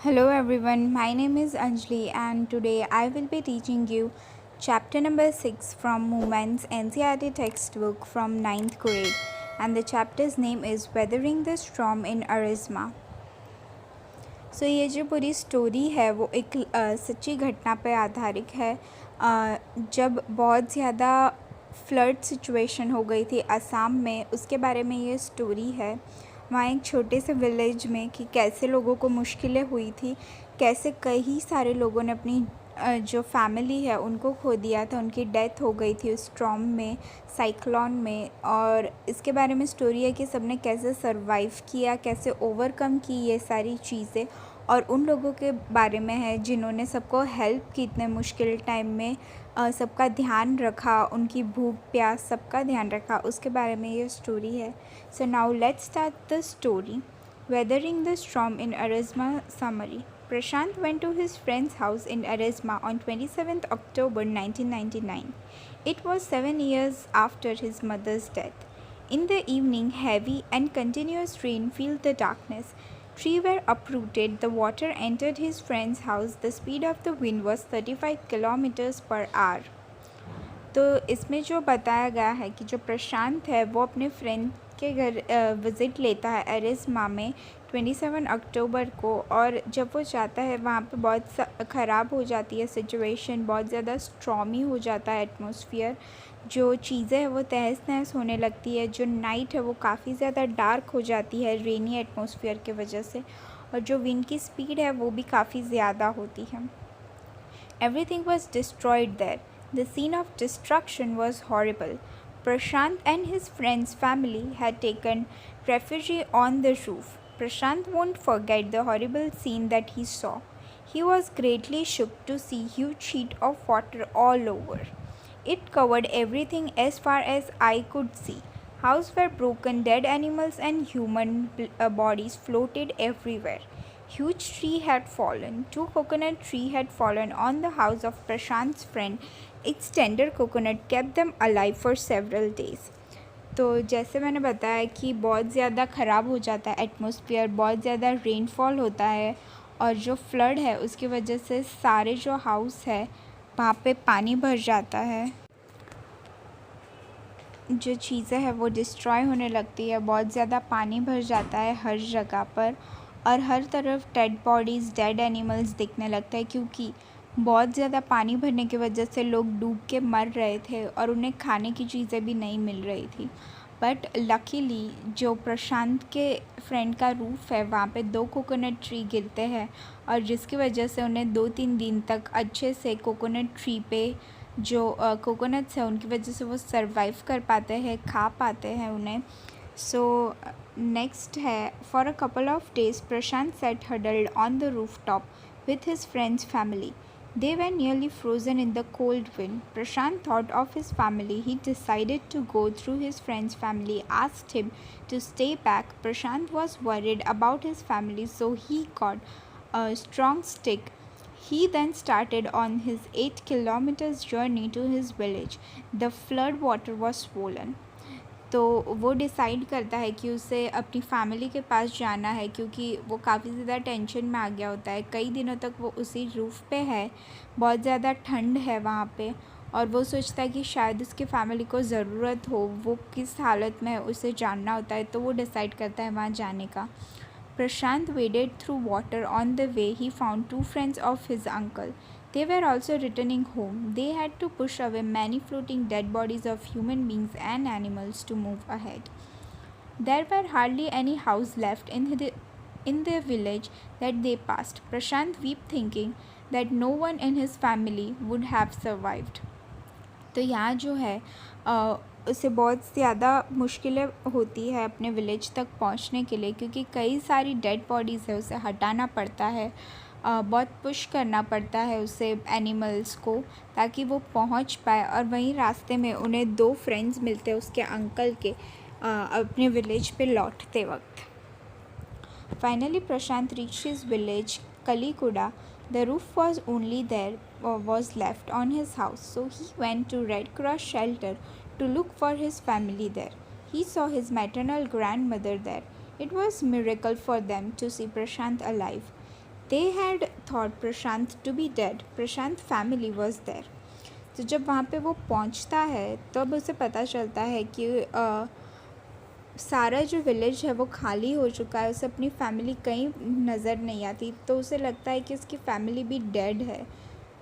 Hello everyone, my name is Anjali and today I will be teaching you chapter number 6 from Women's NCERT textbook from ninth grade, and the chapter's name is Weathering the Storm in Arizma. ये जो पूरी story है वो एक सच्ची घटना पर आधारित है। जब बहुत ज़्यादा फ्लड सिचुएशन हो गई थी असम में, उसके बारे में ये स्टोरी है। वहाँ एक छोटे से विलेज में कि कैसे लोगों को मुश्किलें हुई थी, कैसे कई सारे लोगों ने अपनी जो फैमिली है उनको खो दिया था, उनकी डेथ हो गई थी उस स्टॉर्म में, साइक्लोन में। और इसके बारे में स्टोरी है कि सबने कैसे सरवाइव किया, कैसे ओवरकम की ये सारी चीज़ें, और उन लोगों के बारे में है जिन्होंने सबको हेल्प की इतने मुश्किल टाइम में, सबका ध्यान रखा, उनकी भूख प्यास सबका ध्यान रखा, उसके बारे में ये स्टोरी है। So now let's start the story. Weathering the Storm in Arizma Summary. Prashant went to his friend's house in Arizma on 27th October 1999. It was 7 years after his mother's death. In the evening, heavy and continuous rain filled the darkness. Trees were uprooted, the water entered his friend's house. The speed of the wind was 35 kilometers per hour. तो इसमें जो बताया गया है कि जो प्रशांत है वो अपने फ्रेंड के घर विज़िट लेता है एरिज़मा में 27 अक्टूबर को, और जब वो जाता है वहाँ पे बहुत ख़राब हो जाती है सिचुएशन, बहुत ज़्यादा स्ट्रॉमी हो जाता है एटमॉस्फेयर, जो चीज़ें हैं वो तहस नहस होने लगती है, जो नाइट है वो काफ़ी ज़्यादा डार्क हो जाती है रेनी एटमॉस्फेयर की वजह से, और जो विंड की स्पीड है वो भी काफ़ी ज़्यादा होती है। Everything was destroyed there. The scene of destruction was horrible. Prashant and his friend's family had taken refuge on the roof. Prashant won't forget the horrible scene that he saw. He was greatly shook to see huge sheet of water all over. It covered everything as far as eye could see. Houses were broken, dead animals and human bodies floated everywhere. Huge tree had fallen. 2 coconut trees had fallen on the house of Prashant's friend. Its tender coconut kept them alive for several days. तो जैसे मैंने बताया कि बहुत ज़्यादा ख़राब हो जाता है एटमॉस्फेयर, बहुत ज़्यादा रेनफॉल होता है, और जो फ्लड है उसकी वजह से सारे जो हाउस है वहाँ पे पानी भर जाता है, जो चीज़ें हैं वो डिस्ट्रॉय होने लगती है, बहुत ज़्यादा पानी भर जाता है हर जगह पर, और हर तरफ डेड बॉडीज़, डेड एनिमल्स दिखने लगता है, क्योंकि बहुत ज़्यादा पानी भरने की वजह से लोग डूब के मर रहे थे और उन्हें खाने की चीज़ें भी नहीं मिल रही थी। बट लकीली जो प्रशांत के फ्रेंड का रूफ़ है वहाँ पे 2 कोकोनट ट्री गिरते हैं, और जिसकी वजह से उन्हें 2-3 दिन तक अच्छे से कोकोनट ट्री पे जो कोकोनट्स है उनकी वजह से वो सरवाइव कर पाते हैं, खा पाते हैं उन्हें। सो नेक्स्ट है, for a couple of days Prashant set huddled on the roof top with his friend's family. They were nearly frozen in the cold wind. Prashant thought of his family. He decided to go through his friend's family, asked him to stay back. Prashant was worried about his family, so he got a strong stick. He then started on his 8 kilometers journey to his village. The flood water was swollen. तो वो decide करता है कि उसे अपनी family के पास जाना है, क्योंकि वो काफ़ी ज़्यादा टेंशन में आ गया होता है। कई दिनों तक वो उसी रूफ़ पे है, बहुत ज़्यादा ठंड है वहाँ पे, और वो सोचता है कि शायद उसकी फ़ैमिली को ज़रूरत हो, वो किस हालत में है उसे जानना होता है, तो वो डिसाइड करता है वहाँ जाने का। प्रशांत waded through water on the way. He found 2 friends of his uncle. They were also returning home. They had to push away many floating dead bodies of human beings and animals to move ahead. There were hardly any houses left in the village that they passed. Prashant wept, thinking that no one in his family would have survived. तो यहाँ जो है उसे बहुत ज़्यादा मुश्किलें होती है अपने विलेज तक पहुँचने के लिए, क्योंकि कई सारी डेड बॉडीज़ है उसे हटाना पड़ता है, बहुत पुश करना पड़ता है उसे एनिमल्स को, ताकि वो पहुँच पाए। और वहीं रास्ते में उन्हें 2 फ्रेंड्स मिलते हैं उसके अंकल के, अपने विलेज पे लौटते वक्त। Finally, Prashant reached his village, Kalikuda. The roof was left on his house, so he went to Red Cross shelter to look for his family there. He saw his maternal grandmother there. It was a miracle for them to see Prashant alive. They had thought Prashant to be dead. Prashant family was there. तो जब वहाँ पे वो पहुँचता है तब उसे पता चलता है कि सारा जो विलेज है वो खाली हो चुका है, उसे अपनी फैमिली कहीं नज़र नहीं आती, तो उसे लगता है कि उसकी फैमिली भी डेड है।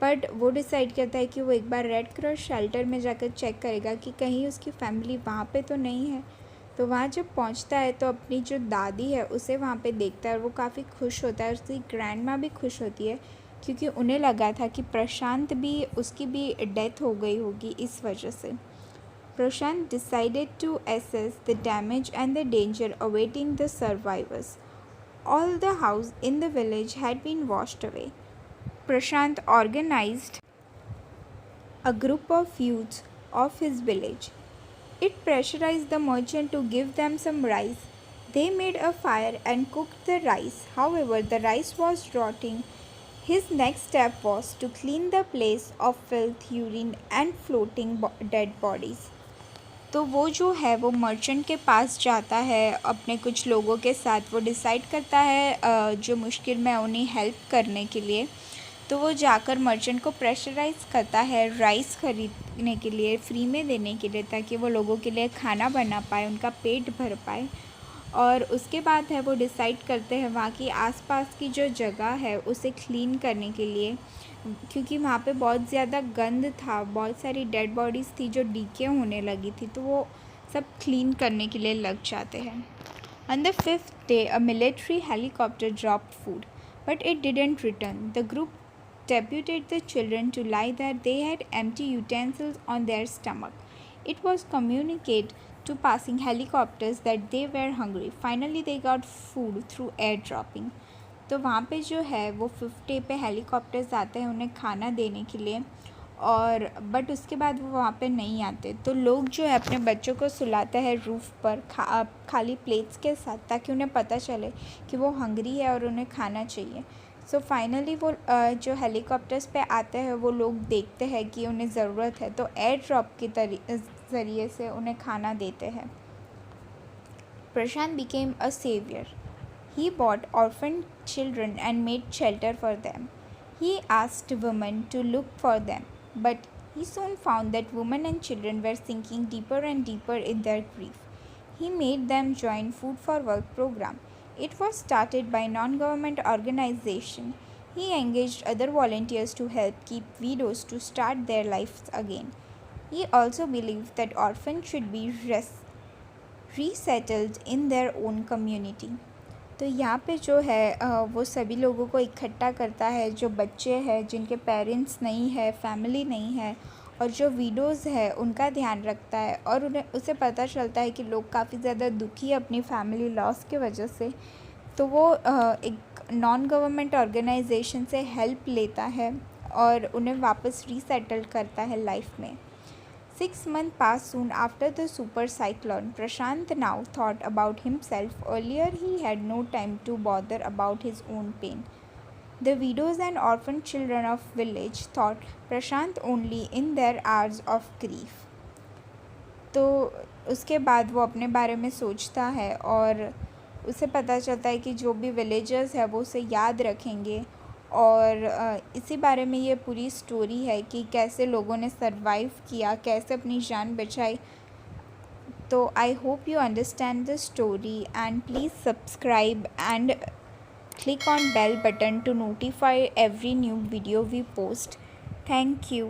बट वो डिसाइड करता है कि वो एक बार रेड क्रॉस शेल्टर में जाकर चेक करेगा कि कहीं उसकी फैमिली वहाँ पे तो नहीं है। तो वहाँ जब पहुँचता है तो अपनी जो दादी है उसे वहाँ पे देखता है और वो काफ़ी खुश होता है, उसकी ग्रैंड माँ भी खुश होती है क्योंकि उन्हें लगा था कि प्रशांत भी उसकी भी डेथ हो गई होगी इस वजह से। Prashant decided to assess the damage and the danger awaiting the survivors. All the houses in the village had been washed away. Prashant organized a group of youths of his village. It pressurized the merchant to give them some rice. They made a fire and cooked the rice. However, the rice was rotting. His next step was to clean the place of filth, urine, and floating dead bodies. तो वो जो है वो merchant के पास जाता है अपने कुछ लोगों के साथ। वो डिसाइड करता है जो मुश्किल में उन्हें हेल्प करने के लिए। तो वो जाकर मर्चेंट को प्रेशराइज़ करता है राइस ख़रीदने के लिए, फ्री में देने के लिए, ताकि वो लोगों के लिए खाना बना पाए, उनका पेट भर पाए। और उसके बाद है वो डिसाइड करते हैं वहाँ की आसपास की जो जगह है उसे क्लीन करने के लिए, क्योंकि वहाँ पे बहुत ज़्यादा गंद था, बहुत सारी डेड बॉडीज़ थी जो डीके होने लगी थी, तो वो सब क्लीन करने के लिए लग जाते हैं। On the fifth day, a military helicopter dropped food, but it didn't return. The group deputed the children to lie that they had empty utensils on their stomach. It was communicated to passing helicopters that they were hungry. Finally, they got food through airdropping. तो वहाँ पे जो है वो 5th day पे helicopters आते हैं उन्हें खाना देने के लिए, और बट उसके बाद वो वहाँ पे नहीं आते। तो लोग जो है अपने बच्चों को सुलाते हैं रूफ़ पर खाली प्लेट्स के साथ, ताकि उन्हें पता चले कि वो हंग्री है और उन्हें खाना चाहिए। सो फाइनली वो जो हेलीकॉप्टर्स पे आते हैं वो लोग देखते हैं कि उन्हें ज़रूरत है, तो एयर ड्रॉप के ज़रिए से उन्हें खाना देते हैं। Prashant became a saviour. He bought orphaned children and made shelter for them. He asked women to look for them, but he soon found that women and children were sinking deeper and deeper in their grief. He made them join Food for Work program. It was started by non-government organization. He engaged other volunteers to help keep widows to start their lives again. He also believed that orphans should be resettled in their own community. तो यहाँ पे जो है वो सभी लोगों को इकट्ठा करता है, जो बच्चे हैं जिनके पेरेंट्स नहीं है, फैमिली नहीं है, और जो विडोज़ है उनका ध्यान रखता है, और उसे पता चलता है कि लोग काफ़ी ज़्यादा दुखी है अपनी फैमिली लॉस की वजह से। तो वो एक नॉन गवर्नमेंट ऑर्गेनाइजेशन से हेल्प लेता है और उन्हें वापस रीसेटल करता है लाइफ में। 6 months passed soon after the super cyclone. Prashant now thought about himself. Earlier, he had no time to bother about his own pain. The widows and orphan children of village thought Prashant only in their hours of grief. तो उसके बाद वो अपने बारे में सोचता है और उसे पता चलता है कि जो भी विलेजर्स है वो उसे याद रखेंगे, और इसी बारे में ये पूरी स्टोरी है कि कैसे लोगों ने सरवाइव किया, कैसे अपनी जान बचाई। तो I hope you understand the story and please subscribe and click on bell button to notify every new video we post. Thank you.